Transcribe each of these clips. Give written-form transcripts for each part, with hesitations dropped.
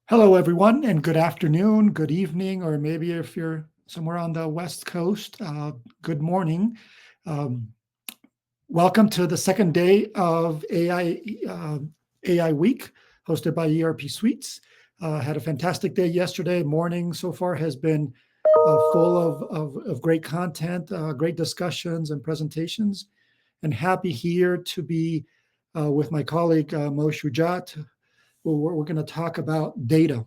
Hello, everyone, and good afternoon, good evening, or maybe if you're somewhere on the West Coast, good morning. Um, Welcome to the second day of AI Week, hosted by ERP Suites. Had a fantastic day yesterday. Morning so far has been full of great content, great discussions and presentations, and happy here to be with my colleague Mo Shujaat. We're going to talk about data,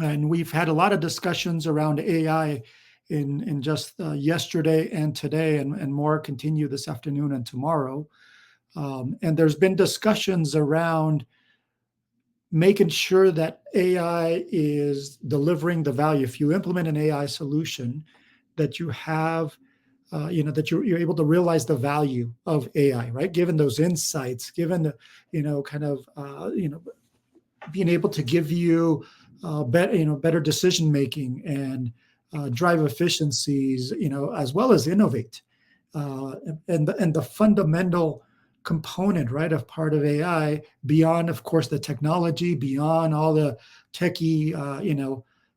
and we've had a lot of discussions around AI in just yesterday and today, and more continue this afternoon and tomorrow. And there's been discussions around making sure that AI is delivering the value. If you implement an AI solution, that you have, that you're able to realize the value of AI, right? Given those insights, given the, kind of, being able to give you better decision making and drive efficiencies, as well as innovate. And the fundamental component, right, of part of AI, beyond, of course, the technology, beyond all the techie,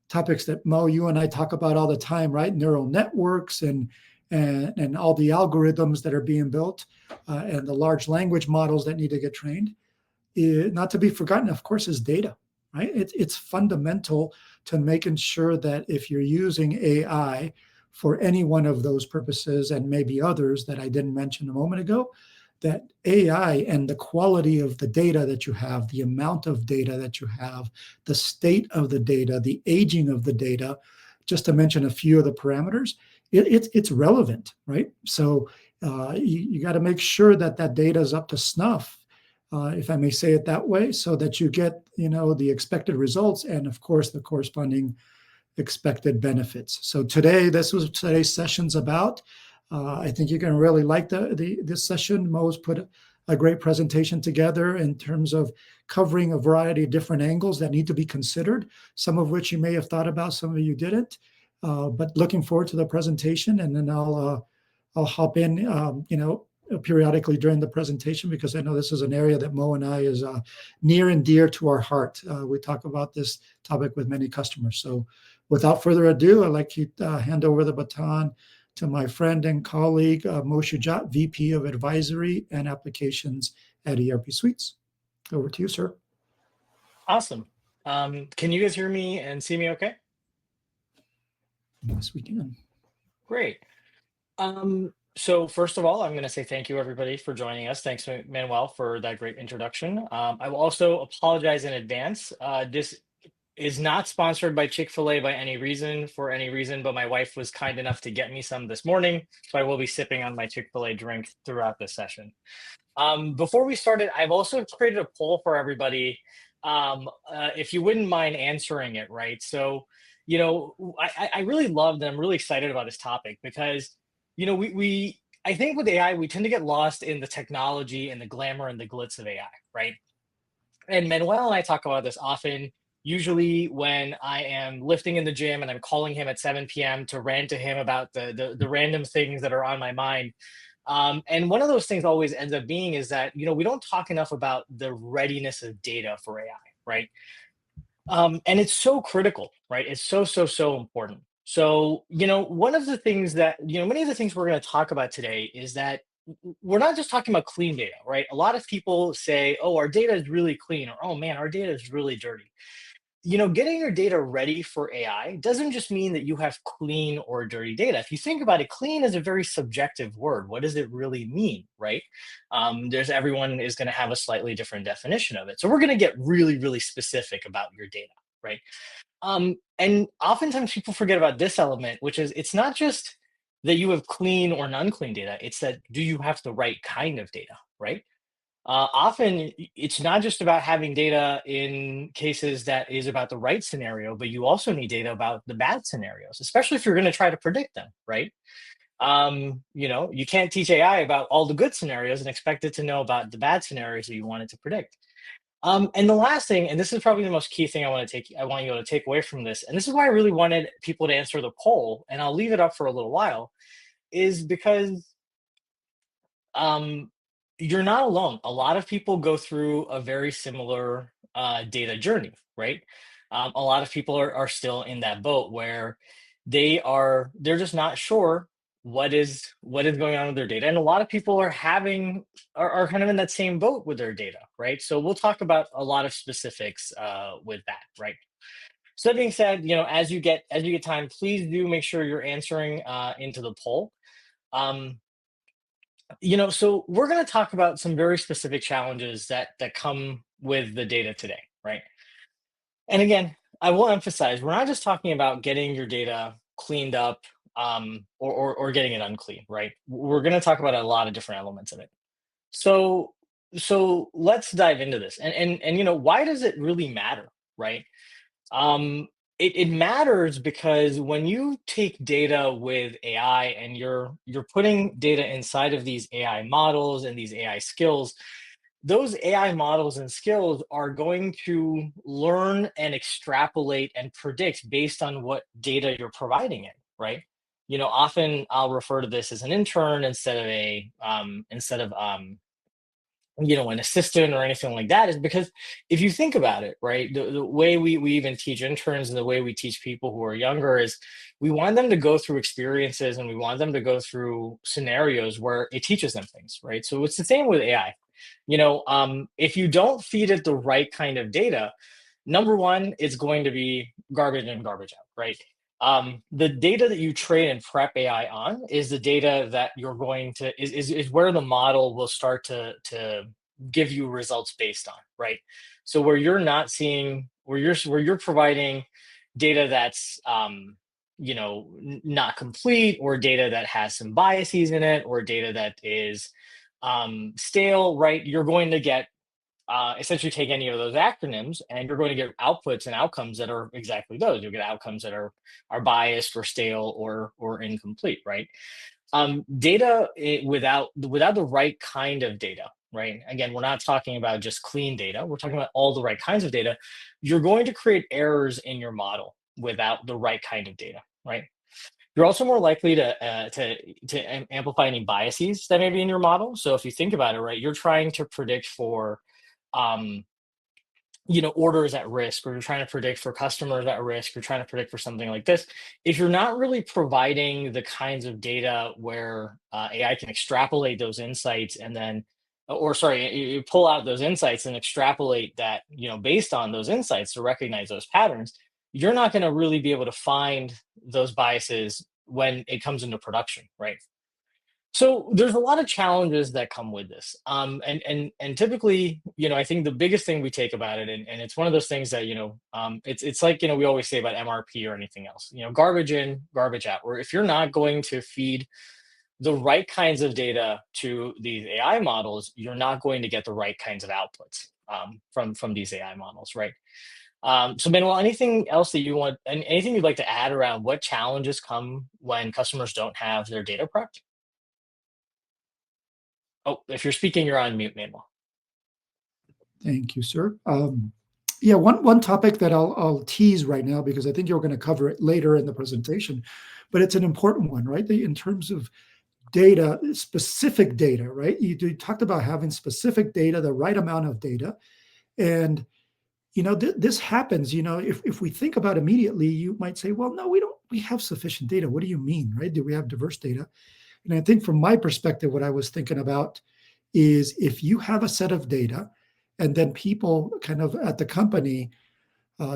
topics that Mo, you and I talk about all the time, right? Neural networks and all the algorithms that are being built, and the large language models that need to get trained. Not to be forgotten, of course, is data, right? It's fundamental to making sure that if you're using AI for any one of those purposes, and maybe others that I didn't mention a moment ago, that AI and the quality of the data that you have, the amount of data that you have, the state of the data, the aging of the data, just to mention a few of the parameters, it's relevant, right? So you got to make sure that that data is up to snuff, if I may say it that way, so that you get, the expected results and, of course, the corresponding expected benefits. So this was today's session's about. I think you're going to really like this session. Mo's put a great presentation together in terms of covering a variety of different angles that need to be considered, some of which you may have thought about, some of you didn't. But looking forward to the presentation, and then I'll hop in, periodically during the presentation, because I know this is an area that Mo and I is near and dear to our heart. We talk about this topic with many customers. So without further ado, I'd like to hand over the baton to my friend and colleague, Mo Shujaat, VP of Advisory and Applications at ERP Suites. Over to you, sir. Awesome. Can you guys hear me and see me okay? Yes, we can. Great. So first of all, I'm going to say thank you everybody for joining us. Thanks, Manuel, for that great introduction. I will also apologize in advance. This is not sponsored by Chick-fil-A by any reason, but my wife was kind enough to get me some this morning, so I will be sipping on my Chick-fil-A drink throughout this session. Before we started, I've also created a poll for everybody, if you wouldn't mind answering it, right? So, I really loved and I'm really excited about this topic because, I think with AI, we tend to get lost in the technology and the glamour and the glitz of AI, right? And Manuel and I talk about this often, usually when I am lifting in the gym and I'm calling him at 7 p.m. to rant to him about the random things that are on my mind. And one of those things always ends up being is that, we don't talk enough about the readiness of data for AI, right? And it's so critical, right? It's so, so, so important. So, one of the things that, many of the things we're going to talk about today is that we're not just talking about clean data, right? A lot of people say, oh, our data is really clean, or oh man, our data is really dirty. Getting your data ready for AI doesn't just mean that you have clean or dirty data. If you think about it, clean is a very subjective word. What does it really mean, right? Everyone is going to have a slightly different definition of it. So we're going to get really, really specific about your data, right? And oftentimes people forget about this element, which is it's not just that you have clean or non-clean data. It's that do you have the right kind of data, right? Often it's not just about having data in cases that is about the right scenario, but you also need data about the bad scenarios, especially if you're going to try to predict them, right? You can't teach AI about all the good scenarios and expect it to know about the bad scenarios that you want it to predict. And the last thing, and this is probably the most key thing I want you to take away from this, and this is why I really wanted people to answer the poll, and I'll leave it up for a little while, is because you're not alone. A lot of people go through a very similar data journey, right? A lot of people are still in that boat where they're just not sure what is going on with their data, and a lot of people are kind of in that same boat with their data, right? So we'll talk about a lot of specifics with that, right? So that being said, as you get time, please do make sure you're answering into the poll. Um, so we're going to talk about some very specific challenges that come with the data today, right? And again, I will emphasize we're not just talking about getting your data cleaned up, or getting it unclean, right? We're going to talk about a lot of different elements of it. So let's dive into this. And why does it really matter, right? Um, it matters because when you take data with AI and you're putting data inside of these AI models and these AI skills, those AI models and skills are going to learn and extrapolate and predict based on what data you're providing it, right? Often I'll refer to this as an intern instead of an assistant or anything like that, is because if you think about it, right, the way we even teach interns and the way we teach people who are younger is we want them to go through experiences and we want them to go through scenarios where it teaches them things, right? So it's the same with AI. If you don't feed it the right kind of data, number one, it's going to be garbage in, garbage out, right? The data that you train and prep AI on is the data that you're going to is where the model will start to give you results based on, right? So where you're not seeing where you're providing data that's not complete, or data that has some biases in it, or data that is stale, right? You're going to get essentially take any of those acronyms and you're going to get outputs and outcomes that are exactly those. You'll get outcomes that are biased or stale or incomplete, right? Data without the right kind of data, right? Again, we're not talking about just clean data. We're talking about all the right kinds of data. You're going to create errors in your model without the right kind of data, right? You're also more likely to amplify any biases that may be in your model. So if you think about it, right, you're trying to predict for um, orders at risk, or you're trying to predict for customers at risk, you're trying to predict for something like this. If you're not really providing the kinds of data where AI can extrapolate those insights and then, or sorry, you pull out those insights and extrapolate that, based on those insights to recognize those patterns, you're not going to really be able to find those biases when it comes into production, right? So there's a lot of challenges that come with this. And typically, I think the biggest thing we take about it, and it's one of those things that, it's like, we always say about MRP or anything else, garbage in, garbage out. Or if you're not going to feed the right kinds of data to these AI models, you're not going to get the right kinds of outputs from these AI models, right? So Manuel, anything else that you want, and anything you'd like to add around what challenges come when customers don't have their data prepped? Oh, if you're speaking, you're on mute, Manuel. Thank you, sir. Yeah, one topic that I'll tease right now, because I think you're going to cover it later in the presentation, but it's an important one, right? In terms of data, specific data, right? You talked about having specific data, the right amount of data, and this happens. If we think about immediately, you might say, well, no, we don't. We have sufficient data. What do you mean, right? Do we have diverse data? And I think from my perspective, what I was thinking about is if you have a set of data and then people kind of at the company,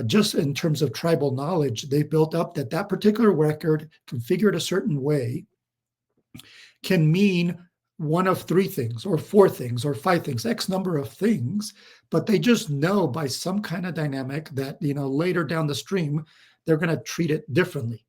just in terms of tribal knowledge, they built up that particular record configured a certain way can mean one of three things or four things or five things, X number of things, but they just know by some kind of dynamic that, later down the stream, they're going to treat it differently.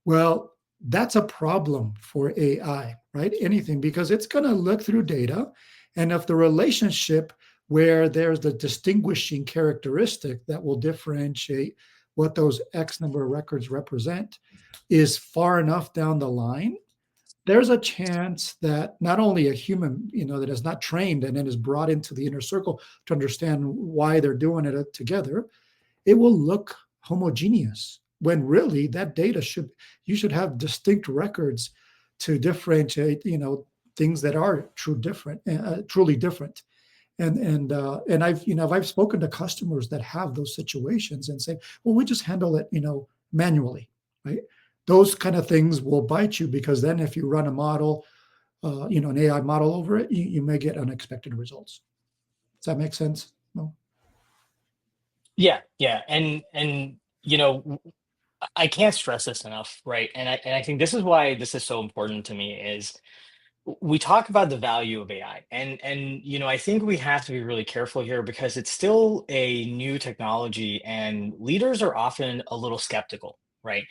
Well, that's a problem for AI, right? Anything, because it's going to look through data. And if the relationship where there's the distinguishing characteristic that will differentiate what those X number of records represent is far enough down the line, there's a chance that not only a human, that is not trained and then is brought into the inner circle to understand why they're doing it together, it will look homogeneous when really that data you should have distinct records to differentiate, things that are truly different. And I've spoken to customers that have those situations and say, well, we just handle it, manually, right? Those kind of things will bite you, because then if you run a model, an AI model over it, you may get unexpected results. Does that make sense? No? Yeah, and I can't stress this enough, right? And I think this is why this is so important to me is we talk about the value of AI, and I think we have to be really careful here because it's still a new technology and leaders are often a little skeptical, right?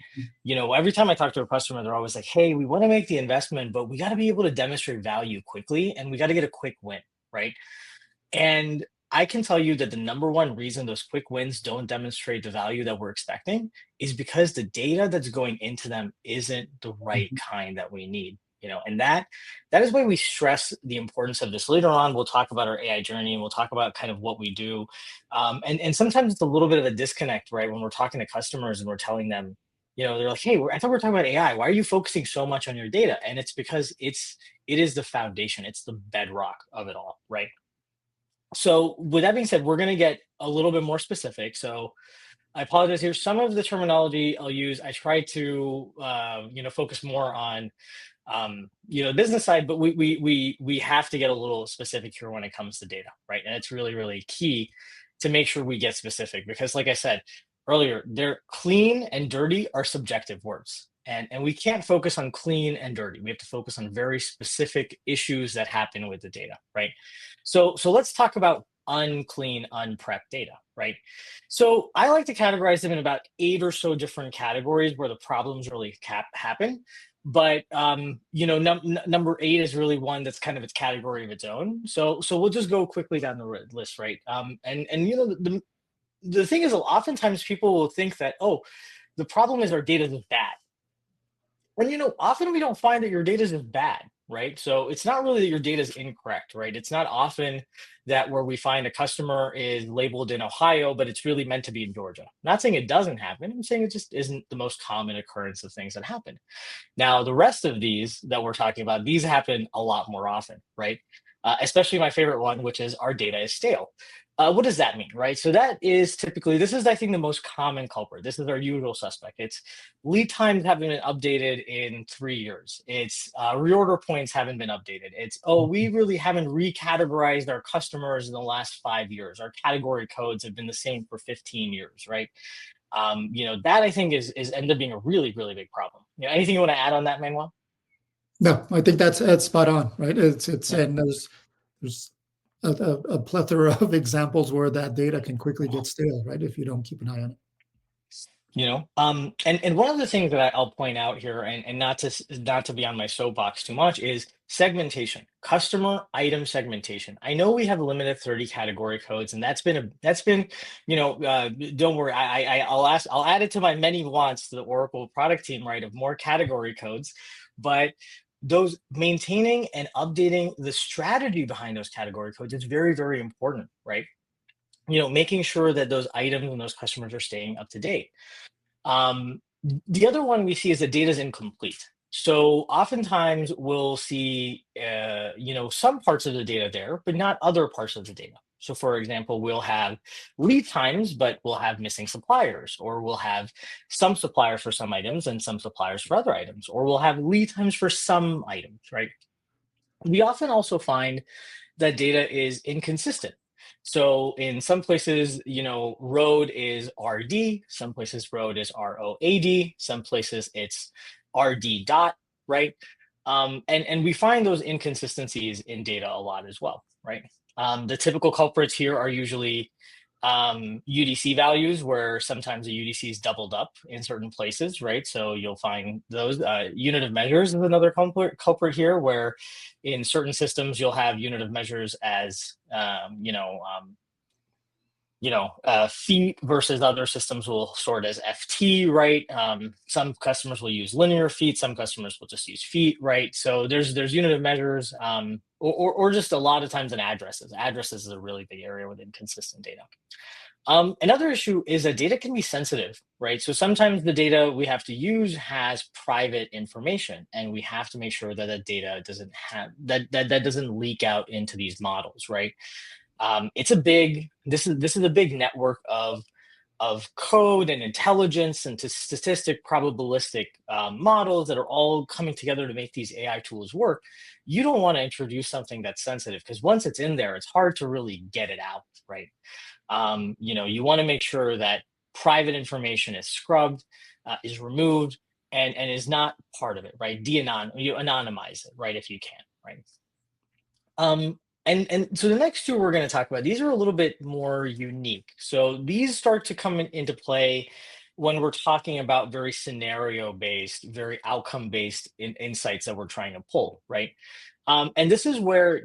Every time I talk to a customer, they're always like, hey, we want to make the investment, but we got to be able to demonstrate value quickly and we got to get a quick win, right? And I can tell you that the number one reason those quick wins don't demonstrate the value that we're expecting is because the data that's going into them isn't the right Mhm. kind that we need. And that is why we stress the importance of this. Later on, we'll talk about our AI journey and we'll talk about kind of what we do. And sometimes it's a little bit of a disconnect, right? When we're talking to customers and we're telling them, they're like, hey, I thought we were talking about AI. Why are you focusing so much on your data? And it's because it is the foundation, it's the bedrock of it all, right? So with that being said, we're going to get a little bit more specific. So I apologize here. Some of the terminology I'll use, I try to focus more on business side, but we have to get a little specific here when it comes to data, right? And it's really really key to make sure we get specific because, like I said earlier, they're clean and dirty are subjective words. And we can't focus on clean and dirty. We have to focus on very specific issues that happen with the data, right? So let's talk about unclean, unprepped data, right? So I like to categorize them in about 8 or so different categories where the problems really happen. But number 8 is really one that's kind of its category of its own. So we'll just go quickly down the list, right? And the thing is, oftentimes people will think that, oh, the problem is our data is bad. And often we don't find that your data is bad, right? So it's not really that your data is incorrect, right? It's not often that where we find a customer is labeled in Ohio, but it's really meant to be in Georgia. Not saying it doesn't happen. I'm saying it just isn't the most common occurrence of things that happen. Now, the rest of these that we're talking about, these happen a lot more often, right? Especially my favorite one, which is our data is stale. What does that mean, right? So that is typically, this is, I think, the most common culprit. This is our usual suspect. It's lead times haven't been updated in 3 years. It's reorder points haven't been updated. It's, oh, we really haven't recategorized our customers in the last 5 years. Our category codes have been the same for 15 years, right? That I think is ended up being a really, really big problem. Anything you want to add on that, Manuel? No, I think that's spot on, right? It's Yeah. and there's a plethora of examples where that data can quickly get stale, right? If you don't keep an eye on it. And one of the things that I'll point out here, and not to be on my soapbox too much, is segmentation, customer item segmentation. I know we have limited 30 category codes, and that's been don't worry, I'll add it to my many wants to the Oracle product team, right, of more category codes, but those maintaining and updating the strategy behind those category codes is very, very important, right? Making sure that those items and those customers are staying up to date. um, the other one we see is that data is incomplete. So oftentimes we'll see, some parts of the data there, but not other parts of the data. So for example, we'll have lead times, but we'll have missing suppliers, or we'll have some suppliers for some items and some suppliers for other items, or we'll have lead times for some items, right? We often also find that data is inconsistent. So in some places, road is RD, some places road is ROAD, some places it's RD dot, right? And we find those inconsistencies in data a lot as well, right? The typical culprits here are usually UDC values, where sometimes the UDC is doubled up in certain places, right? So you'll find those. Unit of measures is another culprit here, where in certain systems you'll have unit of measures as feet, versus other systems will sort as FT, right? Some customers will use linear feet, some customers will just use feet, right? So there's unit of measures, or just a lot of times in addresses. Addresses is a really big area with inconsistent data. Another issue is that data can be sensitive, right? So sometimes the data we have to use has private information, and we have to make sure that that data doesn't have that doesn't leak out into these models, right? This is a big network of code and intelligence and to statistic probabilistic models that are all coming together to make these AI tools work. You don't want to introduce something that's sensitive, because once it's in there, it's hard to really get it out, right? You want to make sure that private information is scrubbed, is removed, and is not part of it, right? You anonymize it, right, if you can, right? And so the next two we're going to talk about, these are a little bit more unique. So these start to come into play when we're talking about very scenario based, very outcome based insights that we're trying to pull, right? And this is where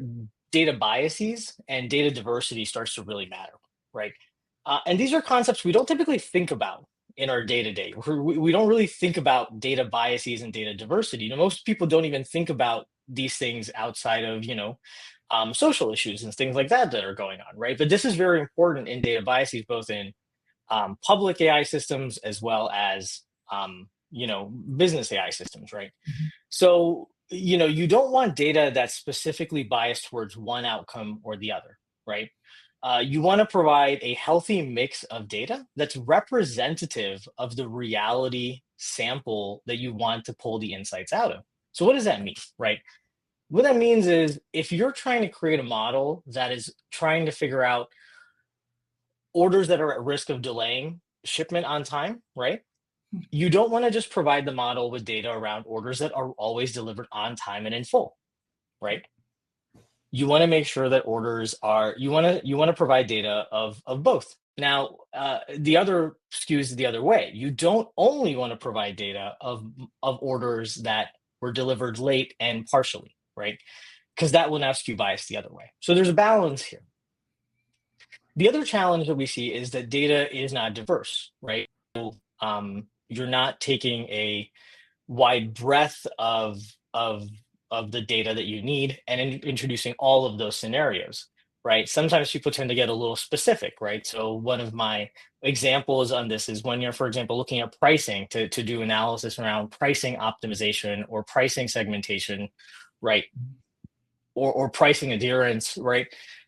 data biases and data diversity starts to really matter, right? And these are concepts we don't typically think about in our day to day. We don't really think about data biases and data diversity. Most people don't even think about these things outside of, social issues and things like that that are going on, right? But this is very important in data biases, both in public AI systems as well as business AI systems, right? Mhm. So you don't want data that's specifically biased towards one outcome or the other, right? You want to provide a healthy mix of data that's representative of the reality sample that you want to pull the insights out of. So what does that mean, right? What that means is, if you're trying to create a model that is trying to figure out orders that are at risk of delaying shipment on time, right? You don't want to just provide the model with data around orders that are always delivered on time and in full, right? You want to make sure that orders are, you want to provide data of both. Now, the other skews the other way. You don't only want to provide data of orders that were delivered late and partially, right? Because that will now skew bias the other way. So there's a balance here. The other challenge that we see is that data is not diverse, right? So, you're not taking a wide breadth of the data that you need and introducing all of those scenarios, right? Sometimes people tend to get a little specific, right? So one of my examples on this is when you're, for example, looking at pricing to do analysis around pricing optimization or pricing segmentation, right? Or pricing adherence, right?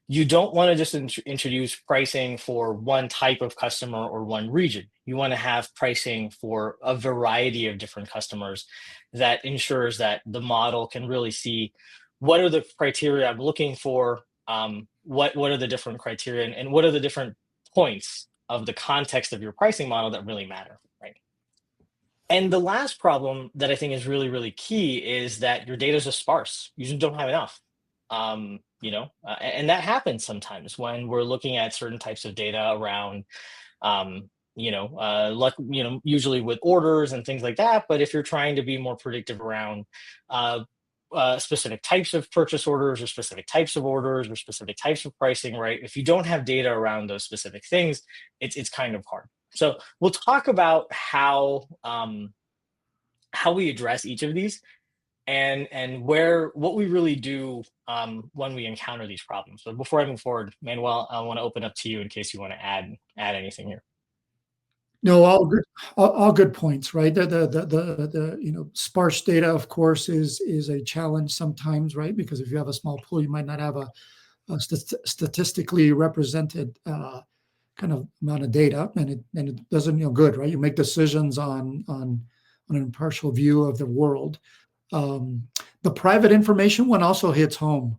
You don't want to just introduce pricing for one type of customer or one region. You want to have pricing for a variety of different customers that ensures that the model can really see what are the criteria I'm looking for, what are the different criteria, and what are the different points of the context of your pricing model that really matter, right? And the last problem that I think is really, really key is that your data is just sparse. You just don't have enough. And that happens sometimes when we're looking at certain types of data around, usually with orders and things like that. But if you're trying to be more predictive around uh, specific types of purchase orders or specific types of orders or specific types of pricing, right? If you don't have data around those specific things, it's kind of hard. So we'll talk about how we address each of these and what we really do when we encounter these problems. But before I move forward, Manuel, I want to open up to you in case you want to add anything here. No, all good points, right? The sparse data, of course, is a challenge sometimes, right? Because if you have a small pool, you might not have a statistically represented kind of amount of data, and it doesn't good, right? You make decisions on an impartial view of the world. The private information one also hits home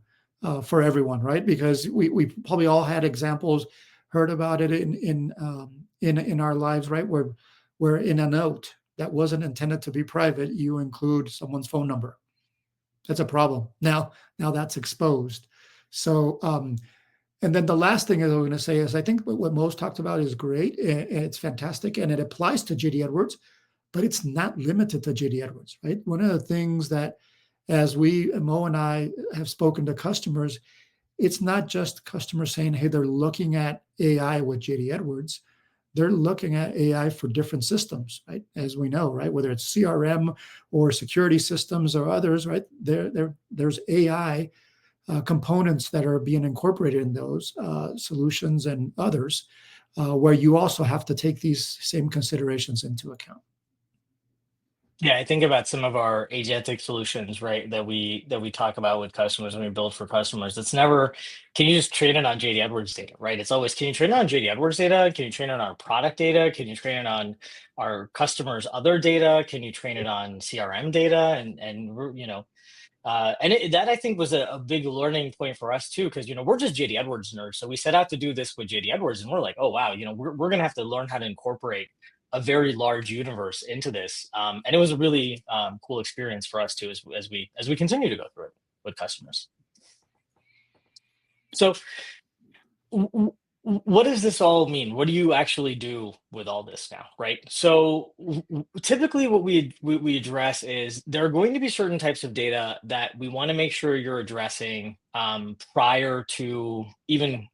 for everyone, right? Because we probably all had examples, heard about it in our lives, right? Where in a note that wasn't intended to be private, you include someone's phone number. That's a problem. Now that's exposed. So, and then the last thing I'm going to say is I think what Mo's talked about is great. It's fantastic, and it applies to JD Edwards, but it's not limited to JD Edwards, right? One of the things that, as Mo and I have spoken to customers, it's not just customers saying, hey, they're looking at AI with JD Edwards. They're looking at AI for different systems, right? As we know, right? Whether it's CRM or security systems or others, right? There's AI components that are being incorporated in those solutions and others, where you also have to take these same considerations into account. Yeah, I think about some of our agentic solutions, right, that we talk about with customers when we build for customers. It's never, can you just train it on JD Edwards data, right? It's always, can you train it on JD Edwards data? Can you train it on our product data? Can you train it on our customers' other data? Can you train it on CRM data? That I think was a big learning point for us too, because we're just JD Edwards nerds. So we set out to do this with JD Edwards, and we're like, oh wow, we're gonna have to learn how to incorporate a very large universe into this. And it was a really cool experience for us too, as we continue to go through it with customers. So what does this all mean? What do you actually do with all this now, right? So typically what we address is there are going to be certain types of data that we want to make sure you're addressing prior to even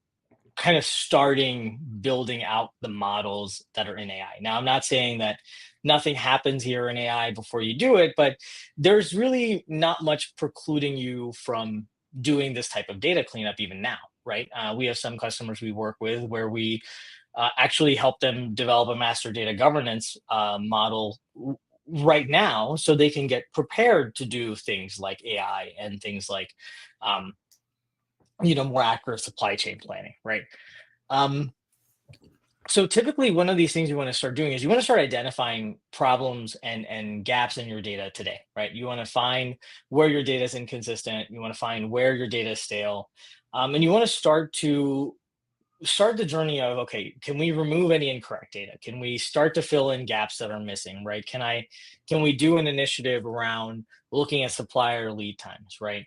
kind of starting building out the models that are in AI. Now, I'm not saying that nothing happens here in AI before you do it, but there's really not much precluding you from doing this type of data cleanup even now, right? We have some customers we work with where we actually help them develop a master data governance model right now so they can get prepared to do things like AI and things like um, more accurate supply chain planning, right? Um, so typically, one of these things you want to start doing is you want to start identifying problems and gaps in your data today, right? You want to find where your data is inconsistent. You want to find where your data is stale, and you want to start the journey of, okay, can we remove any incorrect data? Can we start to fill in gaps that are missing, right? Can we do an initiative around looking at supplier lead times, right?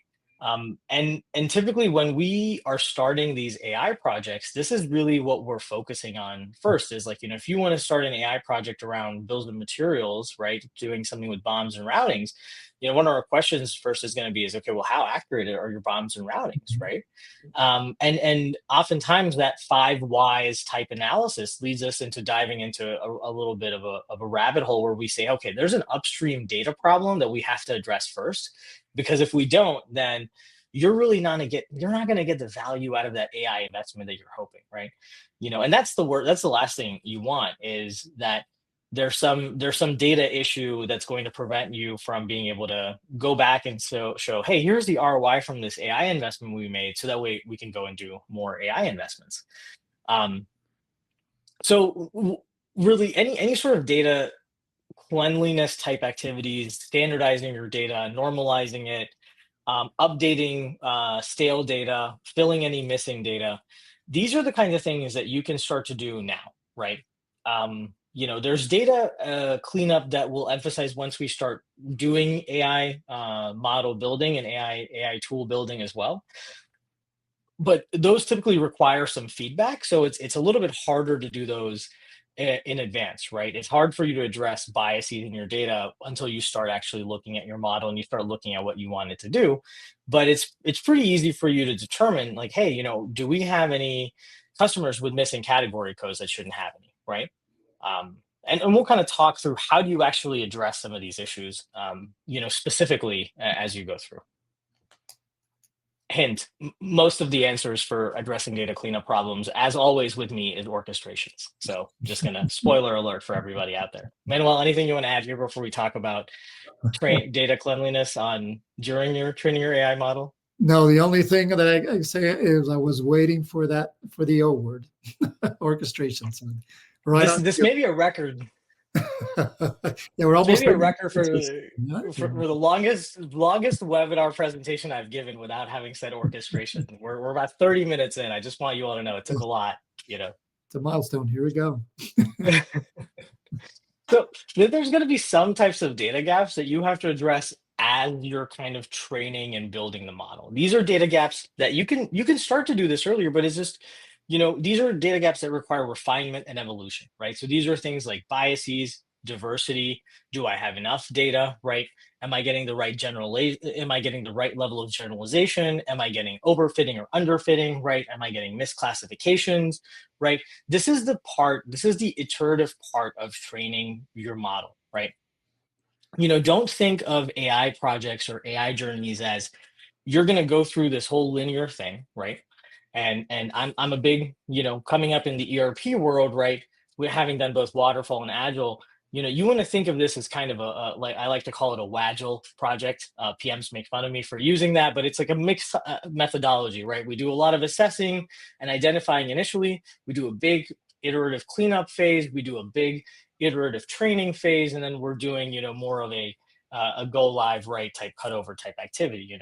And typically when we are starting these AI projects, this is really what we're focusing on first. Is like, if you want to start an AI project around bills of materials, right, doing something with bombs and routings, one of our questions first is going to be is, okay, well, how accurate are your bombs and routings, right? And oftentimes that five whys type analysis leads us into diving into a little bit of a rabbit hole where we say, okay, there's an upstream data problem that we have to address first, because if we don't, then you're not going to get the value out of that AI investment that you're hoping, right? And that's the word, that's the last thing you want, is that there's some data issue that's going to prevent you from being able to go back and show, hey, here's the ROI from this AI investment we made, so that way we can go and do more AI investments. Um, so really, any sort of data cleanliness type activities, standardizing your data, normalizing it, updating stale data, filling any missing data. These are the kinds of things that you can start to do now, right? There's data cleanup that will emphasize once we start doing AI model building and AI tool building as well. But those typically require some feedback, so it's a little bit harder to do those in advance, right? It's hard for you to address biases in your data until you start actually looking at your model and you start looking at what you want it to do. But it's pretty easy for you to determine, like, hey, do we have any customers with missing category codes that shouldn't have any, right? And we'll kind of talk through how do you actually address some of these issues, specifically as you go through. Hint, most of the answers for addressing data cleanup problems, as always with me, is orchestrations. So just gonna spoiler alert for everybody out there. Manuel, anything you want to add here before we talk about data cleanliness on during your training your AI model? No, the only thing that I say is I was waiting for the O word, orchestrations. Right This on. this may be a record. Yeah, we're almost Maybe a ready. record for the longest webinar presentation I've given without having said orchestration. We're about 30 minutes in. I just want you all to know it took a lot, It's a milestone. Here we go. So there's going to be some types of data gaps that you have to address as you're kind of training and building the model. These are data gaps that you can start to do this earlier, but it's just, these are data gaps that require refinement and evolution, right? So these are things like biases, diversity. Do I have enough data, right? Am I getting the right am I getting the right level of generalization? Am I getting overfitting or underfitting, right? Am I getting misclassifications, right? This is the iterative part of training your model, right? Don't think of AI projects or AI journeys as you're going to go through this whole linear thing, right? And I'm a big, coming up in the ERP world, right? We're having done both waterfall and agile. you want to think of this as kind of like I like to call it a WAGIL project. PMs make fun of me for using that, but it's like a mixed methodology, right? We do a lot of assessing and identifying initially. We do a big iterative cleanup phase. We do a big iterative training phase, and then we're doing, more of a go live, right, type cutover type activity,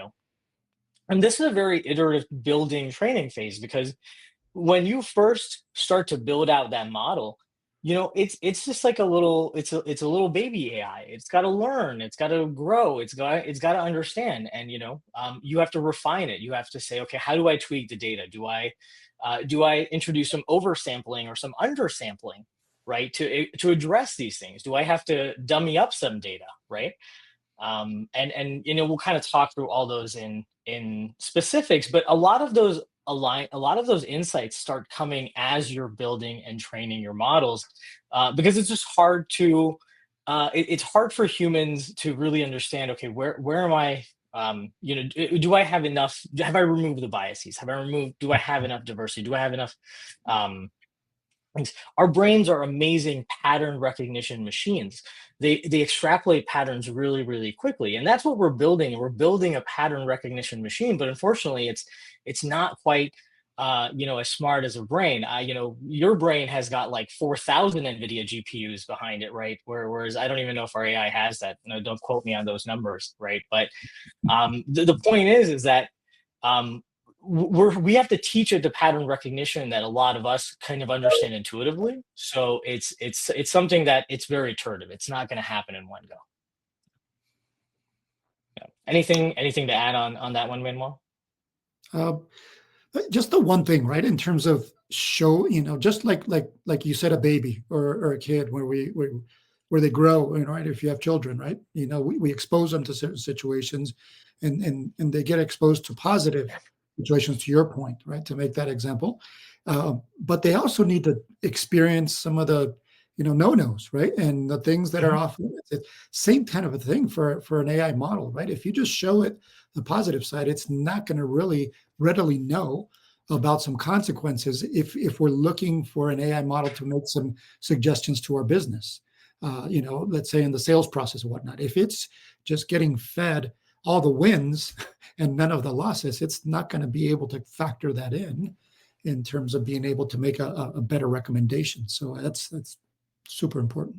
And this is a very iterative building training phase because when you first start to build out that model, it's just like it's a little baby AI. It's got to learn, it's got to grow, it's got to understand, and you have to refine it. You have to say, okay, how do I tweak the data? Do I introduce some oversampling or some undersampling, right, to address these things? Do I have to dummy up some data, right? And we'll kind of talk through all those in specifics, but a lot of those insights start coming as you're building and training your models, because it's just hard to it's hard for humans to really understand, okay, where am I, do I have enough, have I removed the biases, do I have enough diversity, do I have enough um, things. Our brains are amazing pattern recognition machines. They extrapolate patterns really, really quickly, and that's what we're building. We're building a pattern recognition machine, but unfortunately, it's not quite as smart as a brain. Your brain has got like 4,000 NVIDIA GPUs behind it, right? Whereas I don't even know if our AI has that. No, don't quote me on those numbers, right? But the point is that um, we have to teach it the pattern recognition that a lot of us kind of understand intuitively. So it's something that it's very iterative. It's not going to happen in one go. Yeah. Anything to add on that one, Manuel? Uh, just the one thing, right? In terms of show, just like you said, a baby or a kid, where they grow, right? If you have children, right? We expose them to certain situations, and they get exposed to positive situations. To your point, right? To make that example, but they also need to experience some of the no-nos, right? And the things that are Mhm. off limits. Same kind of a thing for an AI model, right? If you just show it the positive side, it's not going to really readily know about some consequences if we're looking for an AI model to make some suggestions to our business. Let's say in the sales process or whatnot. If it's just getting fed all the wins and none of the losses, it's not going to be able to factor that in terms of being able to make a better recommendation. So that's super important.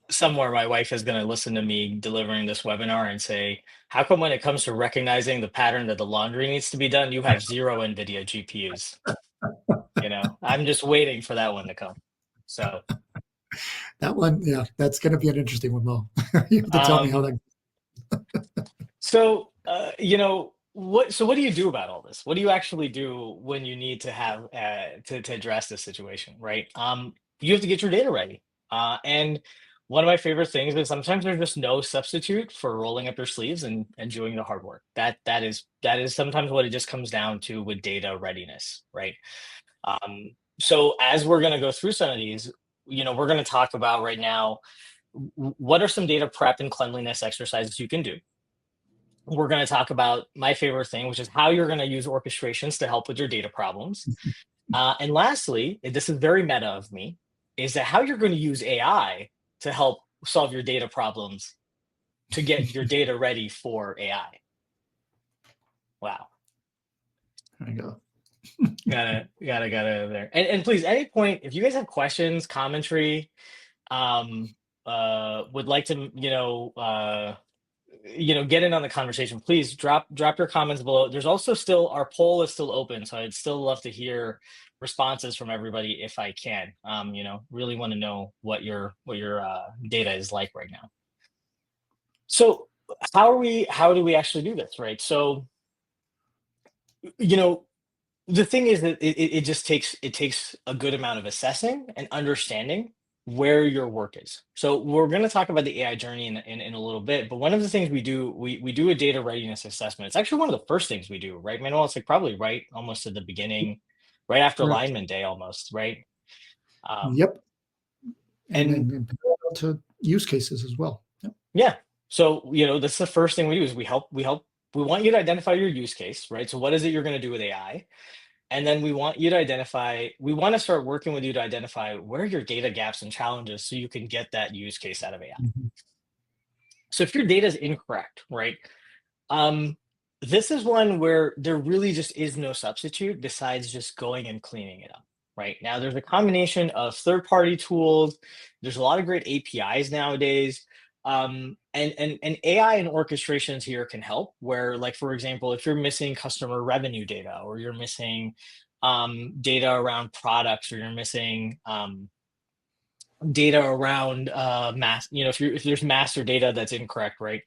Somewhere my wife is going to listen to me delivering this webinar and say, how come when it comes to recognizing the pattern that the laundry needs to be done, you have zero NVIDIA GPUs? I'm just waiting for that one to come. So That one, yeah, that's going to be an interesting one, Mo. You have to tell me how um, that. So, what do you do about all this? What do you actually do when you need to have to address this situation, right? You have to get your data ready. And one of my favorite things is sometimes there's just no substitute for rolling up your sleeves and doing the hard work. That is sometimes what it just comes down to with data readiness, right? So as we're going to go through some of these, we're going to talk about right now what are some data prep and cleanliness exercises you can do. We're going to talk about my favorite thing, which is how you're going to use orchestrations to help with your data problems. And lastly, this is very meta of me, is that how you're going to use AI to help solve your data problems to get your data ready for AI. Wow. There you go. Gotta there. And please, any point, if you guys have questions, commentary, would like to, get in on the conversation, please drop your comments below. There's also still, our poll is still open, so I'd still love to hear responses from everybody if I can. Really want to know what your data is like right now. So how do we actually do this, right? So the thing is that it just takes a good amount of assessing and understanding where your work is. So we're going to talk about the AI journey in a little bit, but one of the things we do, we do a data readiness assessment. It's actually one of the first things we do, right, Manuel? It's like probably right almost at the beginning, right after Correct. alignment day almost, right? Um, Yep. And and then parallel to use cases as well. Yep. yeah, so that's the first thing we do is we want you to identify your use case, right? So what is it you're going to do with AI? And then we want to start working with you to identify what are your data gaps and challenges so you can get that use case out of AI. Mhm. So if your data is incorrect, right? Um, this is one where there really just is no substitute besides just going and cleaning it up. Right now, there's a combination of third-party tools. There's a lot of great APIs nowadays, and AI and orchestrations here can help. Where, like for example, if you're missing customer revenue data, or you're missing data around products, or you're missing data around if there's master data that's incorrect, right?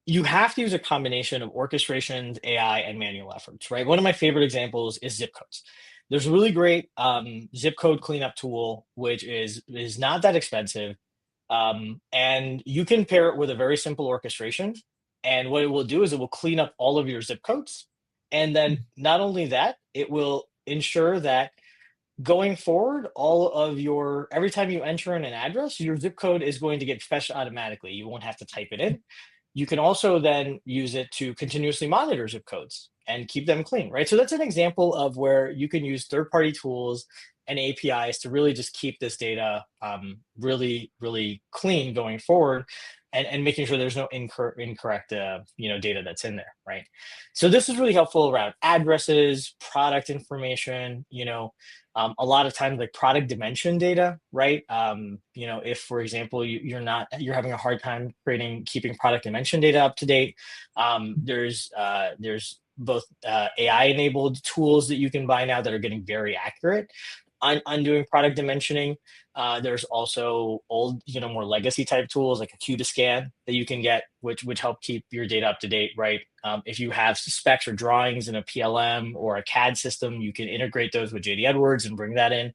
You have to use a combination of orchestrations, AI, and manual efforts, right? One of my favorite examples is zip codes. There's a really great zip code cleanup tool, which is not that expensive, and you can pair it with a very simple orchestration. And what it will do is it will clean up all of your zip codes, and then not only that, it will ensure that going forward, every time you enter in an address, your zip code is going to get fetched automatically. You won't have to type it in. You can also then use it to continuously monitor zip codes and keep them clean, right? So that's an example of where you can use third-party tools and APIs to really just keep this data really, really clean going forward, and making sure there's no incorrect data that's in there, right? So this is really helpful around addresses, product information, a lot of times like product dimension data, right? If for example you're having a hard time keeping product dimension data up to date, there's both AI enabled tools that you can buy now that are getting very accurate on doing product dimensioning. There's also old, more legacy type tools like a Cubiscan that you can get, which help keep your data up to date, right? If you have specs or drawings in a PLM or a CAD system, you can integrate those with JD Edwards and bring that in,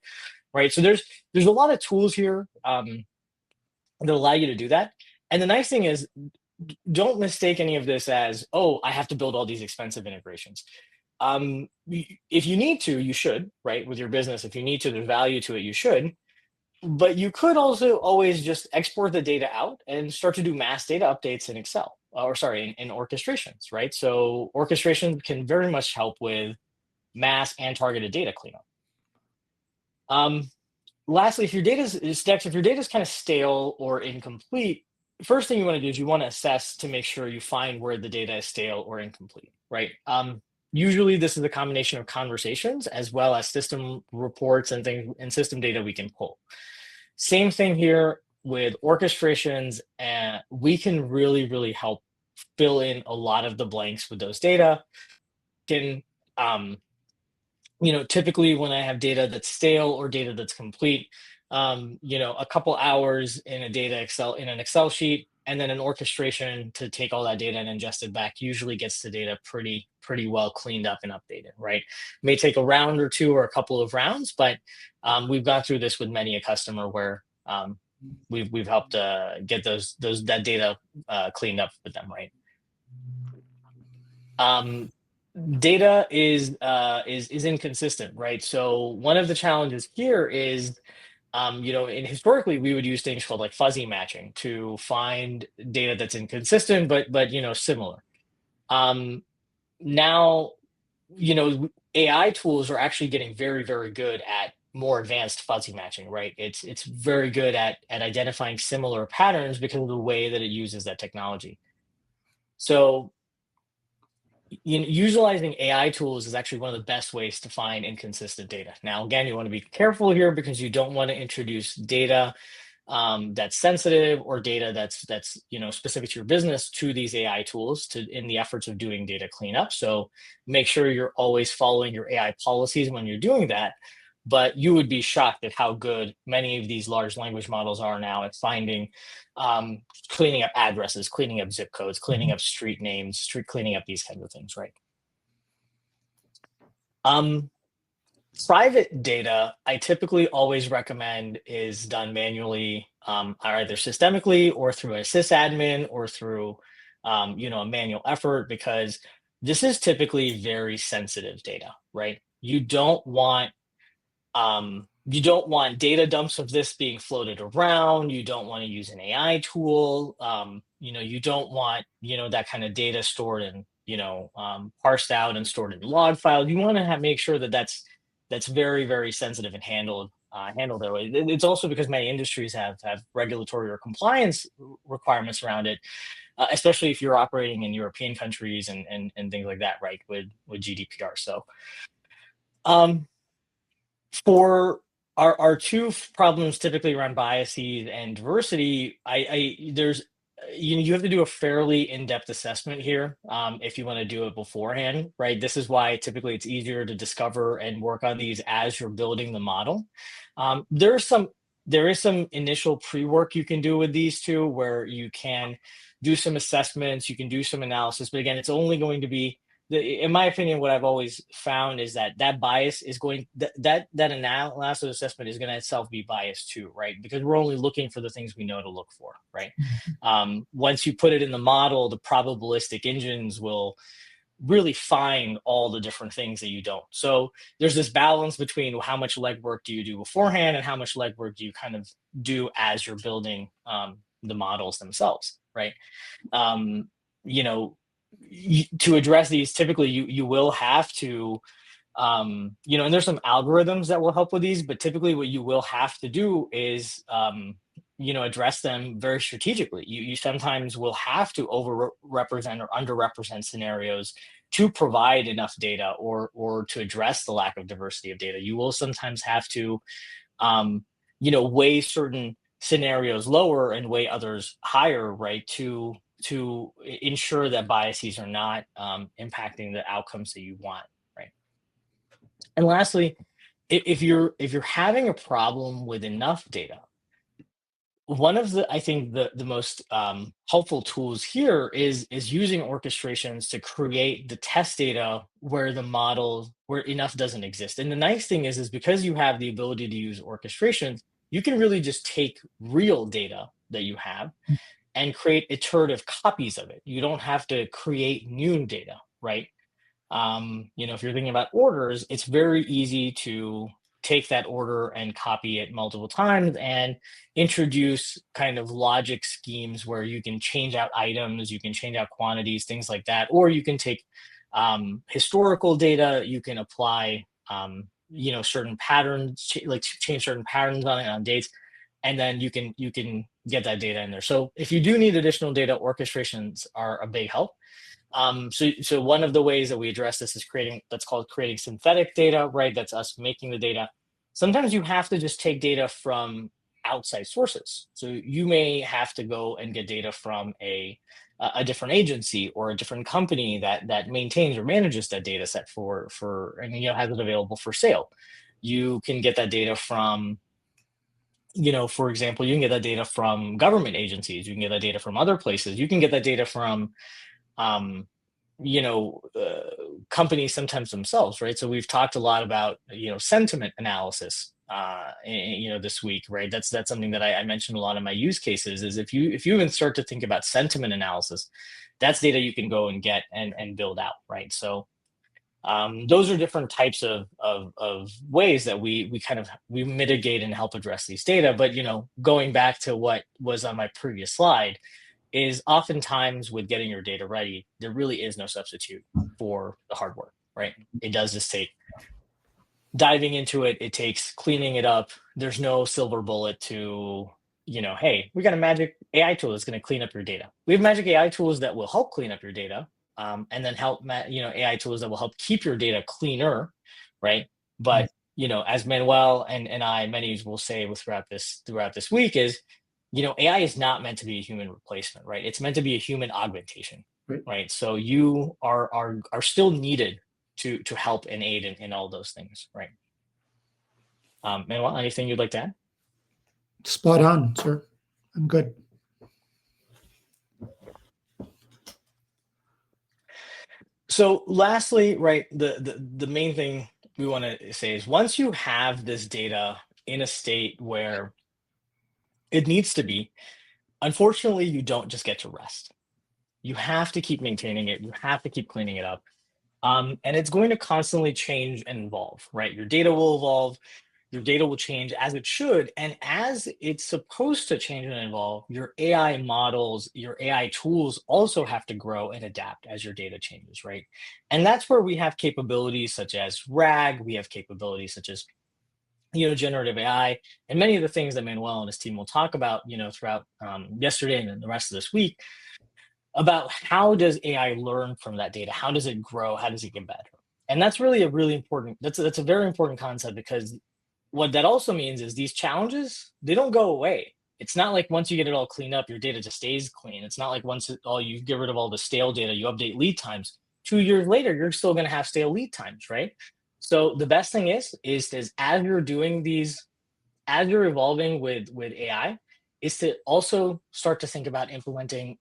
right? So there's a lot of tools here that allow you to do that. And the nice thing is, don't mistake any of this as, oh, I have to build all these expensive integrations. If you need to, you should, right? With your business, if you need to, there's value to it, you should. But you could also always just export the data out and start to do mass data updates in Excel, or sorry, in orchestrations, right? So orchestration can very much help with mass and targeted data cleanup. Lastly, if your data is kind of stale or incomplete, first thing you want to do is you want to assess to make sure you find where the data is stale or incomplete, right? Usually this is a combination of conversations as well as system reports and things and system data we can pull. Same thing here with orchestrations, and we can really, really help fill in a lot of the blanks with those data. Can typically when I have data that's stale or data that's complete, a couple hours in an Excel sheet, and then an orchestration to take all that data and ingest it back usually gets the data pretty well cleaned up and updated, right? May take a round or two or a couple of rounds, but we've gone through this with many a customer where we've helped get that data cleaned up with them, right? Data is inconsistent, right? So one of the challenges here is, and historically we would use things called like fuzzy matching to find data that's inconsistent, but similar. Now, AI tools are actually getting very, very good at more advanced fuzzy matching, right? It's very good at identifying similar patterns because of the way that it uses that technology. So utilizing AI tools is actually one of the best ways to find inconsistent data. Now, again, you want to be careful here because you don't want to introduce data that's sensitive or data that's specific to your business to these AI tools in the efforts of doing data cleanup. So make sure you're always following your AI policies when you're doing that. But you would be shocked at how good many of these large language models are now at finding, cleaning up addresses, cleaning up zip codes, cleaning up street names, cleaning up these kinds of things, right? Private data, I typically always recommend is done manually, either systemically or through a sysadmin or through, a manual effort, because this is typically very sensitive data, right? You don't want data dumps of this being floated around. You don't want to use an AI tool. You don't want that kind of data stored parsed out and stored in log files. You want to make sure that that's very, very sensitive and handled that way. It's also because many industries have regulatory or compliance requirements around it, especially if you're operating in European countries and things like that, right? With GDPR. So um, for our two problems typically around biases and diversity, there's you have to do a fairly in-depth assessment here if you want to do it beforehand, right? This is why typically it's easier to discover and work on these as you're building the model. There is some initial pre-work you can do with these two where you can do some assessments, you can do some analysis, but again, it's only going to be in my opinion, what I've always found is that bias is going that analysis assessment is going to itself be biased too, right? Because we're only looking for the things we know to look for, right? Once you put it in the model, the probabilistic engines will really find all the different things that you don't. So there's this balance between how much legwork do you do beforehand and how much legwork do you kind of do as you're building the models themselves, right? Um, you know, to address these, typically you will have to and there's some algorithms that will help with these, but typically what you will have to do is address them very strategically. You sometimes will have to over represent or underrepresent scenarios to provide enough data or to address the lack of diversity of data. You will sometimes have to weigh certain scenarios lower and weigh others higher, right? To ensure that biases are not impacting the outcomes that you want, right? And lastly, if you're having a problem with enough data, one of I think the most helpful tools here is using orchestrations to create the test data where the model where enough doesn't exist. And the nice thing is because you have the ability to use orchestrations, you can really just take real data that you have and create iterative copies of it. You don't have to create new data, right? If you're thinking about orders, it's very easy to take that order and copy it multiple times and introduce kind of logic schemes where you can change out items, you can change out quantities, things like that. Or you can take historical data, you can apply, certain patterns, like change certain patterns on it on dates, and then you can get that data in there. So if you do need additional data, orchestrations are a big help. So one of the ways that we address this is creating synthetic data, right? That's us making the data. Sometimes you have to just take data from outside sources. So you may have to go and get data from a different agency or a different company that maintains or manages that data set has it available for sale. You can get that data from, for example, you can get that data from government agencies. You can get that data from other places. You can get that data from um, companies sometimes themselves, right? So we've talked a lot about, sentiment analysis, this week, right? That's something that I mentioned a lot in my use cases is if you even start to think about sentiment analysis, that's data you can go and get and build out, right? So those are different types of ways that we mitigate and help address these data. But, going back to what was on my previous slide, is oftentimes with getting your data ready, there really is no substitute for the hard work, right? It does just take diving into it. It takes cleaning it up. There's no silver bullet to, hey, we got a magic AI tool that's going to clean up your data. We have magic AI tools that will help clean up your data, and then help, AI tools that will help keep your data cleaner, right? But as Manuel and many will say throughout this week is, AI is not meant to be a human replacement, right? It's meant to be a human augmentation, right? So you are still needed to help and aid in all those things, right? Manuel, anything you'd like to add? Spot on, sir. I'm good. So lastly, right, the main thing we want to say is once you have this data in a state where it needs to be, unfortunately, you don't just get to rest. You have to keep maintaining it. You have to keep cleaning it up. And it's going to constantly change and evolve, right? Your data will evolve. your data will change as it should. And as it's supposed to change and evolve, your AI models, your AI tools also have to grow and adapt as your data changes, right? And that's where we have capabilities such as RAG, we have capabilities such as generative AI, and many of the things that Manuel and his team will talk about, throughout yesterday and then the rest of this week, about how does AI learn from that data? How does it grow? How does it get better? And that's really a really important. That's a very important concept, because what that also means is these challenges, they don't go away. It's not like once you get it all cleaned up, your data just stays clean. It's not like once all you get rid of all the stale data, you update lead times. 2 years later, you're still going to have stale lead times, right? So the best thing is as you're doing these, as you're evolving with AI, is to also start to think about implementing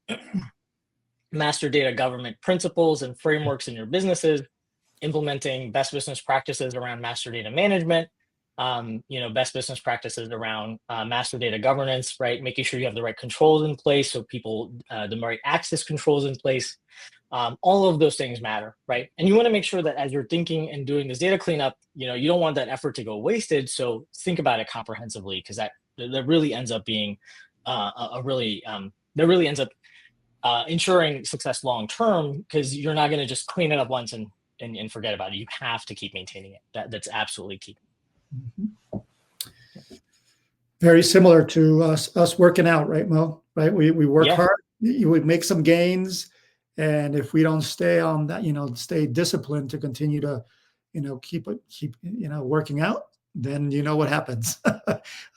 master data government principles and frameworks in your businesses, implementing best business practices around master data management, best business practices around master data governance, right? Making sure you have the right controls in place, so people, the right access controls in place. All of those things matter, right? And you want to make sure that as you're thinking and doing this data cleanup, you don't want that effort to go wasted. So think about it comprehensively, because that really ends up being a really that really ends up ensuring success long term, because you're not going to just clean it up once and forget about it. You have to keep maintaining it. That's absolutely key. Mhm. Very similar to us working out, right, Mo? Right, we work Yeah, hard, you would make some gains, and if we don't stay on that, stay disciplined to continue to, keep working out, then you know what happens.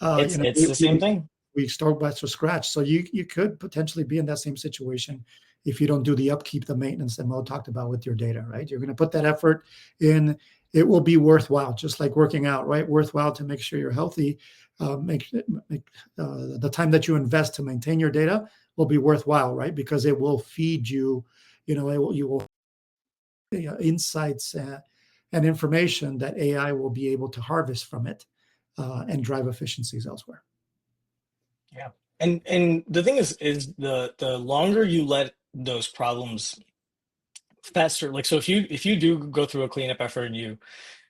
it's the same thing. We start back to scratch. So you could potentially be in that same situation if you don't do the upkeep, the maintenance that Mo talked about with your data, right? You're going to put that effort in. It will be worthwhile, just like working out, right? Worthwhile to make sure you're healthy. Make the time that you invest to maintain your data will be worthwhile, right? Because it will feed you, you will insights and information that AI will be able to harvest from it and drive efficiencies elsewhere. Yeah. And the thing is the longer you let those problems fester, like, so if you do go through a cleanup effort and you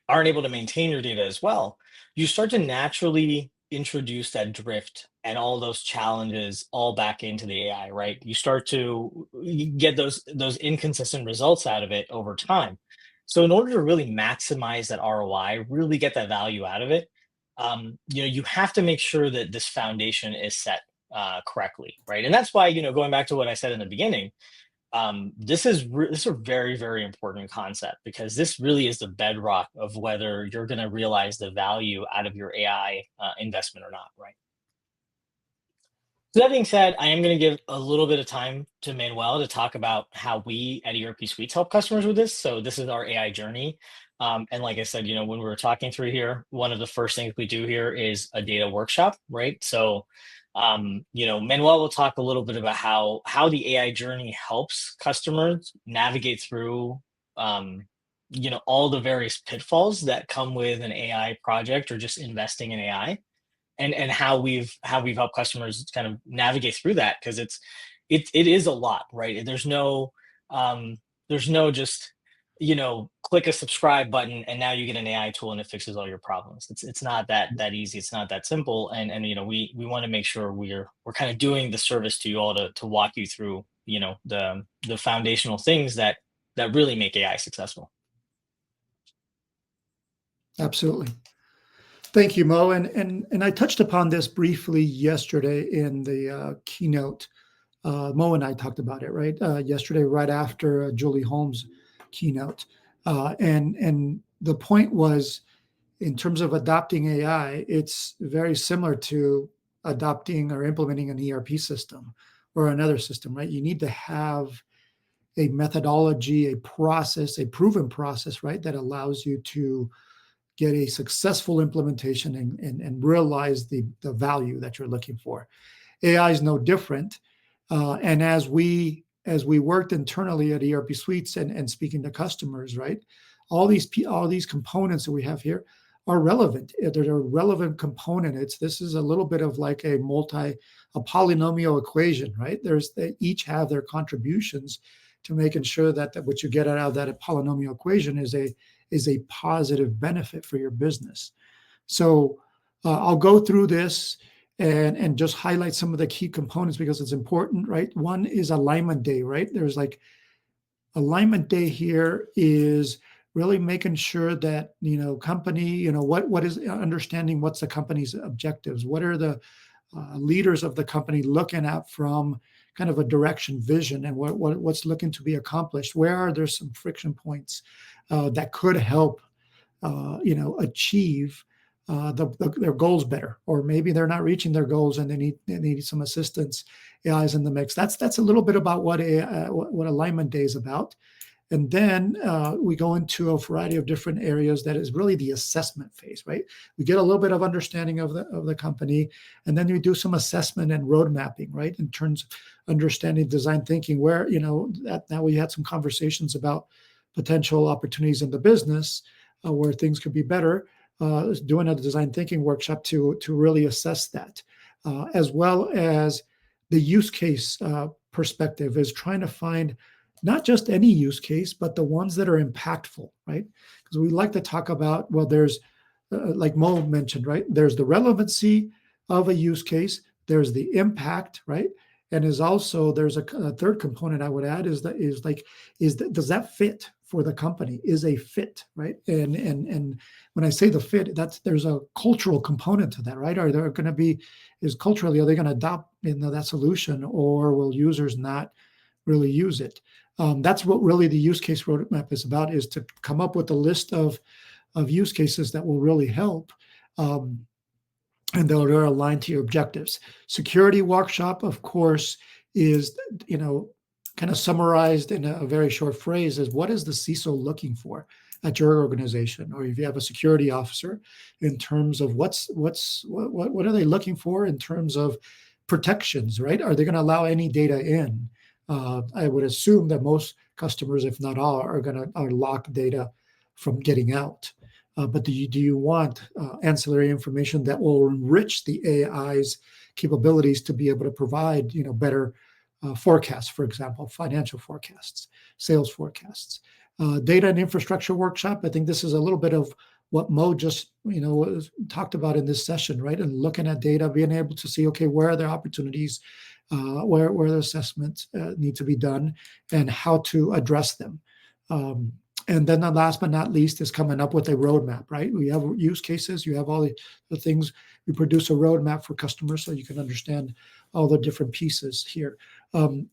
aren't able to maintain your data as well, you start to naturally introduce that drift and all those challenges all back into the AI, right? You start to get those inconsistent results out of it over time. So in order to really maximize that ROI, really get that value out of it, you have to make sure that this foundation is set correctly, right? And that's why, going back to what I said in the beginning, this is a very, very important concept, because this really is the bedrock of whether you're going to realize the value out of your AI investment or not, right? So that being said, I am going to give a little bit of time to Manuel to talk about how we at ERP Suites help customers with this. So this is our AI journey. And like I said, when we were talking through here, one of the first things we do here is a data workshop, right? So Manuel will talk a little bit about how the AI journey helps customers navigate through all the various pitfalls that come with an AI project or just investing in AI, and how we've helped customers kind of navigate through that, because it is a lot, right? There's no just click a subscribe button and now you get an AI tool and it fixes all your problems. It's not that easy. It's not that simple. And we want to make sure we're kind of doing the service to you all to walk you through the foundational things that really make AI successful. Absolutely. Thank you, Mo. And I touched upon this briefly yesterday in the keynote. Mo and I talked about it, right? Yesterday, right after Julie Holmes' keynote. And the point was, in terms of adopting AI, it's very similar to adopting or implementing an ERP system or another system, right? You need to have a methodology, a process, a proven process, right? That allows you to get a successful implementation and realize the value that you're looking for. AI is no different. And as we worked internally at ERP Suites and speaking to customers, right, all these components that we have here are relevant. They're a relevant component. This is a little bit of like a polynomial equation, right? They each have their contributions to making sure that what you get out of that polynomial equation is a positive benefit for your business. So I'll go through this and just highlight some of the key components because it's important, right? One is alignment day, right? There's like alignment day here is really making sure that, company, what is understanding what's the company's objectives, what are the leaders of the company looking at from kind of a direction vision, and what's looking to be accomplished, where are there some friction points that could help achieve their goals better, or maybe they're not reaching their goals and they need some assistance. AI is in the mix. That's a little bit about what alignment day is about. And then we go into a variety of different areas that is really the assessment phase, right? We get a little bit of understanding of the company, and then we do some assessment and road mapping, right? In terms of understanding design thinking, where, now we had some conversations about potential opportunities in the business where things could be better, doing a design thinking workshop to really assess that, as well as the use case perspective is trying to find not just any use case, but the ones that are impactful, right? Because we like to talk about, well, there's, like Mo mentioned, right? There's the relevancy of a use case, there's the impact, right? And there's a third component I would add does that fit for the company? Is a fit, right? And when I say the fit, there's a cultural component to that, right? Are they going to adopt that solution, or will users not really use it? That's what really the use case roadmap is about, is to come up with a list of use cases that will really help, and they're aligned to your objectives. Security workshop, of course, is, kind of summarized in a very short phrase, is what is the CISO looking for at your organization, or if you have a security officer, in terms of what are they looking for in terms of protections, right? Are they going to allow any data in? I would assume that most customers, if not all, are lock data from getting out. But do you want ancillary information that will enrich the AI's capabilities to be able to provide, better forecasts, for example, financial forecasts, sales forecasts? Data and infrastructure workshop. I think this is a little bit of what Mo just talked about in this session, right? And looking at data, being able to see, okay, where are there opportunities, where the assessments need to be done, and how to address them. And then the last but not least is coming up with a roadmap, right? We have use cases, you have all the things. We produce a roadmap for customers so you can understand all the different pieces here. And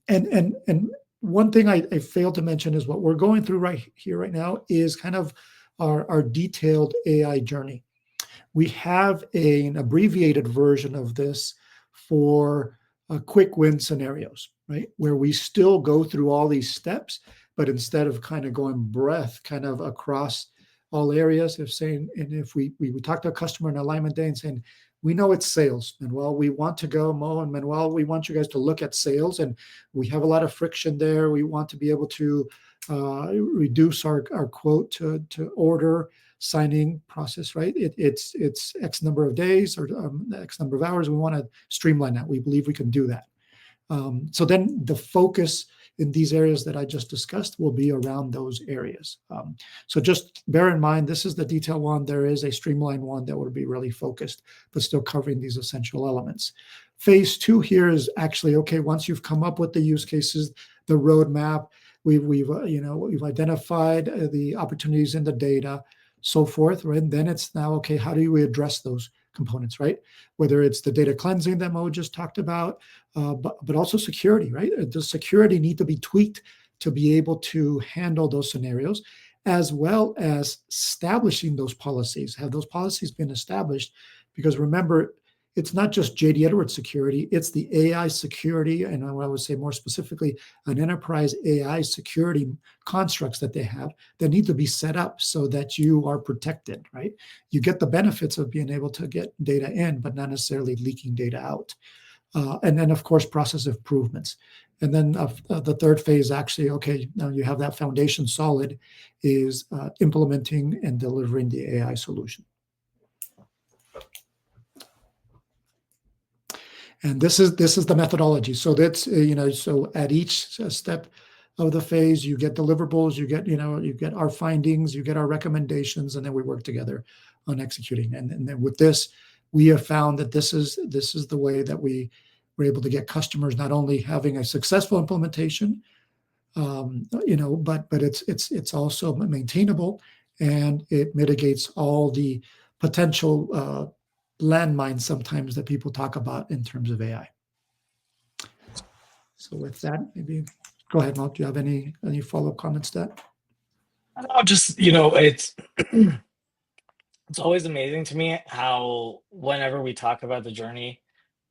one thing I failed to mention is what we're going through right now is kind of our detailed AI journey. We have an abbreviated version of this for quick win scenarios, right? Where we still go through all these steps, but instead of kind of going breadth kind of across all areas, if we talk to a customer in alignment day and saying, we know it's sales, Manuel, we want to go, Mo and Manuel, we want you guys to look at sales, and we have a lot of friction there. We want to be able to reduce our quote to order signing process, right? It's X number of days or X number of hours. We want to streamline that. We believe we can do that. So then the focus in these areas that I just discussed will be around those areas. So just bear in mind, this is the detail one. There is a streamlined one that will be really focused, but still covering these essential elements. Phase 2 here is actually, okay, once you've come up with the use cases, the roadmap, we've identified the opportunities in the data, so forth, right? And then it's now, okay, how do we address those components, right? Whether it's the data cleansing that Mo just talked about, but also security, right? Does security need to be tweaked to be able to handle those scenarios, as well as establishing those policies? Have those policies been established? Because remember, it's not just JD Edwards security, it's the AI security, and I would say more specifically, an enterprise AI security constructs that they have that need to be set up so that you are protected, right? You get the benefits of being able to get data in, but not necessarily leaking data out. And then, of course, process improvements. And then the third phase, actually, okay, now you have that foundation solid, is implementing and delivering the AI solution. And this is the methodology. So that's so at each step of the phase. You get deliverables, you get our findings, you get our recommendations, and then we work together on executing. And then with this, we have found that this is the way that we were able to get customers not only having a successful implementation, but it's also maintainable, and it mitigates all the potential landmines sometimes that people talk about in terms of AI. So with that, maybe go ahead, Mark. Do you have any follow-up comments to that? I'll just, it's it's always amazing to me how whenever we talk about the journey,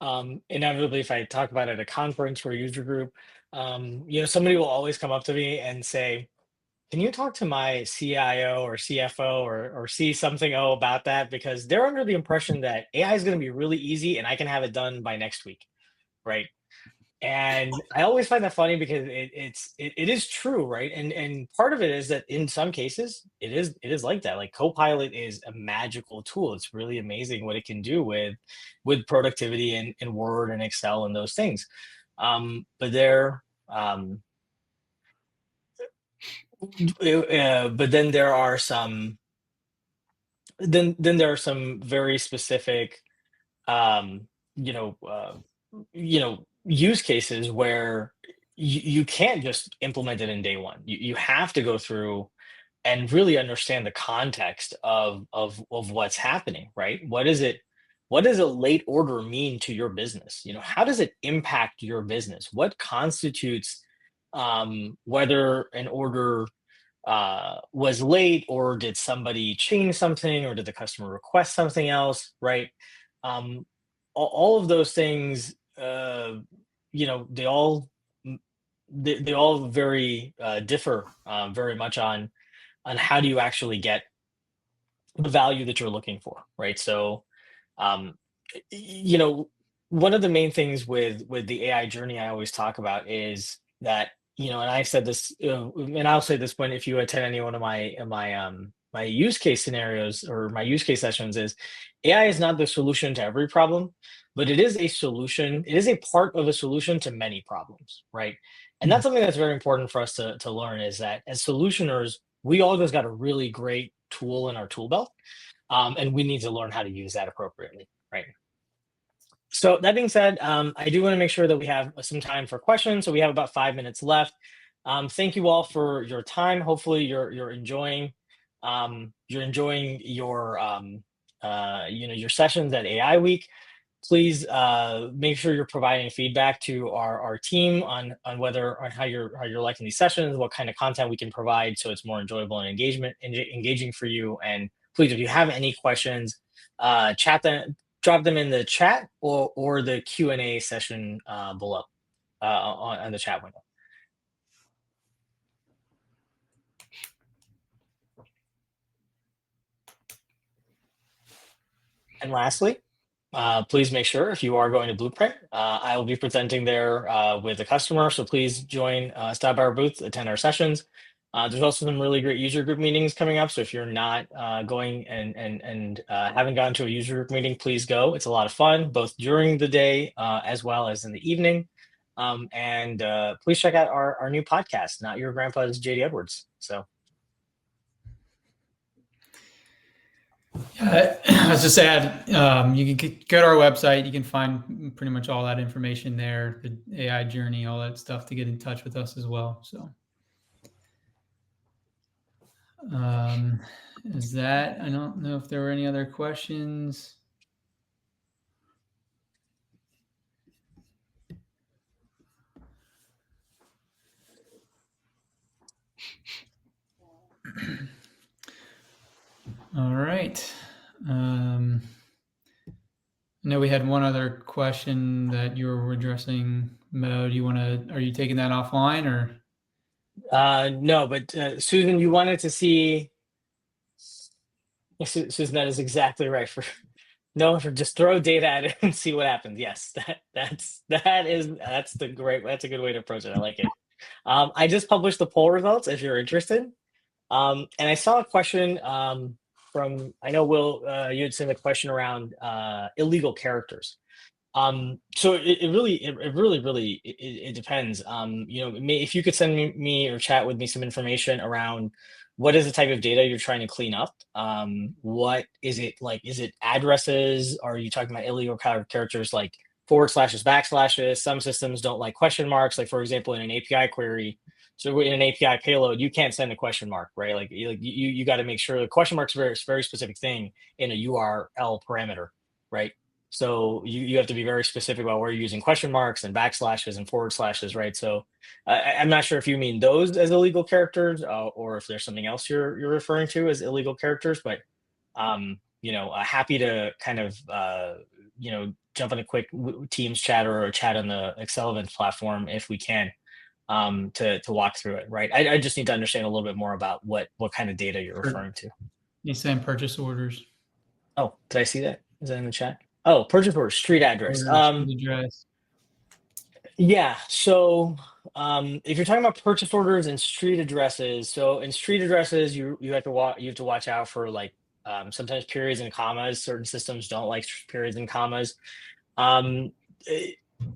inevitably, if I talk about it at a conference or a user group, somebody will always come up to me and say, "Can you talk to my CIO or CFO or see something about that?" Because they're under the impression that AI is going to be really easy and I can have it done by next week, right? And I always find that funny because it is true, right? And part of it is that in some cases it is like that. Like Copilot is a magical tool. It's really amazing what it can do with productivity and Word and Excel and those things. But there but then there are some then there are some very specific um you know uh use cases where you can't just implement it in day one. You have to go through and really understand the context of what's happening, right? What does a late order mean to your business? How does it impact your business? What constitutes whether an order was late, or did somebody change something, or did the customer request something else, right? um all of those things, they all they all very differ very much on how do you actually get the value that you're looking for, right? So um you know one of the main things with the AI journey I always talk about is that, and I said this, and I'll say this when if you attend any one of my use case scenarios or my use case sessions, is AI is not the solution to every problem, but it is a solution. It is a part of a solution to many problems, right? And Mhm. that's something that's very important for us to learn, is that as solutioners, we all just got a really great tool in our tool belt, and we need to learn how to use that appropriately, right? So that being said, I do want to make sure that we have some time for questions. So we have about 5 minutes left. Thank you all for your time. Hopefully, you're enjoying your sessions at AI Week. Please make sure you're providing feedback to our team on whether on how you're liking these sessions, what kind of content we can provide, so it's more enjoyable and engaging for you. And please, if you have any questions, chat them drop them in the chat or the Q&A session below on the chat window. And lastly, please make sure, if you are going to Blueprint, I will be presenting there with a customer. So please stop by our booth, attend our sessions. There's also some really great user group meetings coming up. So if you're not going and haven't gone to a user group meeting, please go. It's a lot of fun, both during the day as well as in the evening. And please check out our new podcast, Not Your Grandpa's JD Edwards. So Yeah, I was just add, you can go to our website. You can find pretty much all that information there, the AI journey, all that stuff to get in touch with us as well. So, is that, I don't know if there were any other questions. All right. I know we had one other question that you were addressing, Mo. Are you taking that offline or? no, but Susan, you wanted to see. Susan, that is exactly right. For just throw data at it and see what happens. Yes, that's a good way to approach it. I like it. I just published the poll results if you're interested. And I saw a question from, I know, Will, you had sent a question around illegal characters. So it depends. If you could send me or chat with me some information around what is the type of data you're trying to clean up. What is it like? Is it addresses? Are you talking about illegal characters like forward slashes, backslashes? Some systems don't like question marks. Like for example, in an API query, so in an API payload, you can't send a question mark, right? Like you got to make sure the question mark's very specific thing in a URL parameter, right? So you have to be very specific about where you're using question marks and backslashes and forward slashes, right? So I'm not sure if you mean those as illegal characters or if there's something else you're referring to as illegal characters, but happy to kind of jump on a quick Teams chat or a chat on the Accelerant platform if we can to walk through it, right? I just need to understand a little bit more about what kind of data you're referring to. You saying purchase orders? Oh, did I see that? Is that in the chat? Oh, purchase order, street address. Street address. Yeah. So if you're talking about purchase orders and street addresses, so in street addresses, you have to watch out for like sometimes periods and commas. Certain systems don't like periods and commas.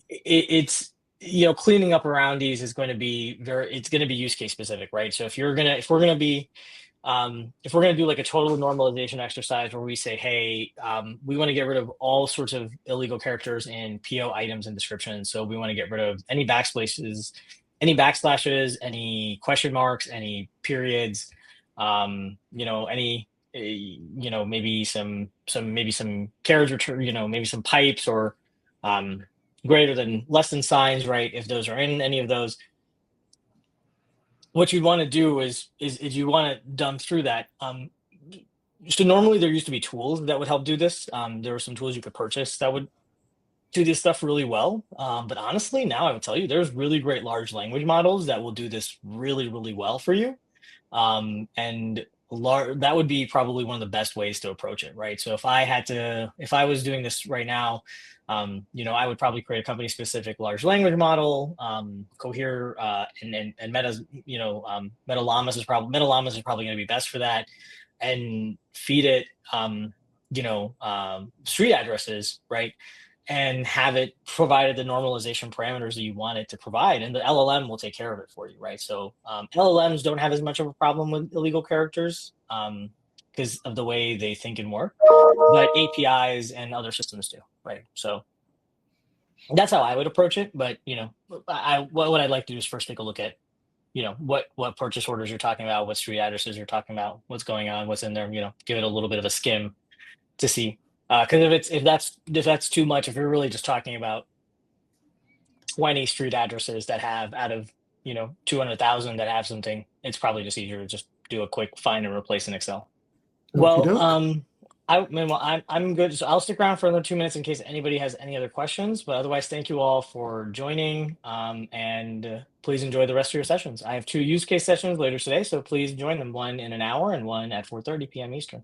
It's cleaning up around these is going to be it's going to be use case specific, right? So if we're gonna do like a total normalization exercise where we say, hey, we want to get rid of all sorts of illegal characters in PO items and descriptions. So we want to get rid of any backslashes, any question marks, any periods, any maybe some carriage return, maybe some pipes or greater than less than signs, right? If those are in any of those, what you want to do is you want to dump through that. So normally there used to be tools that would help do this. There were some tools you could purchase that would do this stuff really well. But honestly, now I would tell you there's really great large language models that will do this really, really well for you. And that would be probably one of the best ways to approach it, right? So if I was doing this right now, I would probably create a company specific large language model, Cohere, and Meta's, Meta Llamas is probably going to be best for that, and feed it, street addresses, right? And have it provided the normalization parameters that you want it to provide, and the LLM will take care of it for you, right? So LLMs don't have as much of a problem with illegal characters because of the way they think and work, but APIs and other systems do, right? So that's how I would approach it. But what I'd like to do is first take a look at what purchase orders you're talking about, what street addresses you're talking about, what's going on, what's in there. Give it a little bit of a skim to see. Because if that's too much, if you're really just talking about 20 street addresses that have out of 200,000 that have something, it's probably just easier to just do a quick find and replace in Excel. Well, I'm good. So I'll stick around for another 2 minutes in case anybody has any other questions. But otherwise, thank you all for joining, and please enjoy the rest of your sessions. I have 2 use case sessions later today, so please join them. One in an hour and one at 4:30 p.m. Eastern.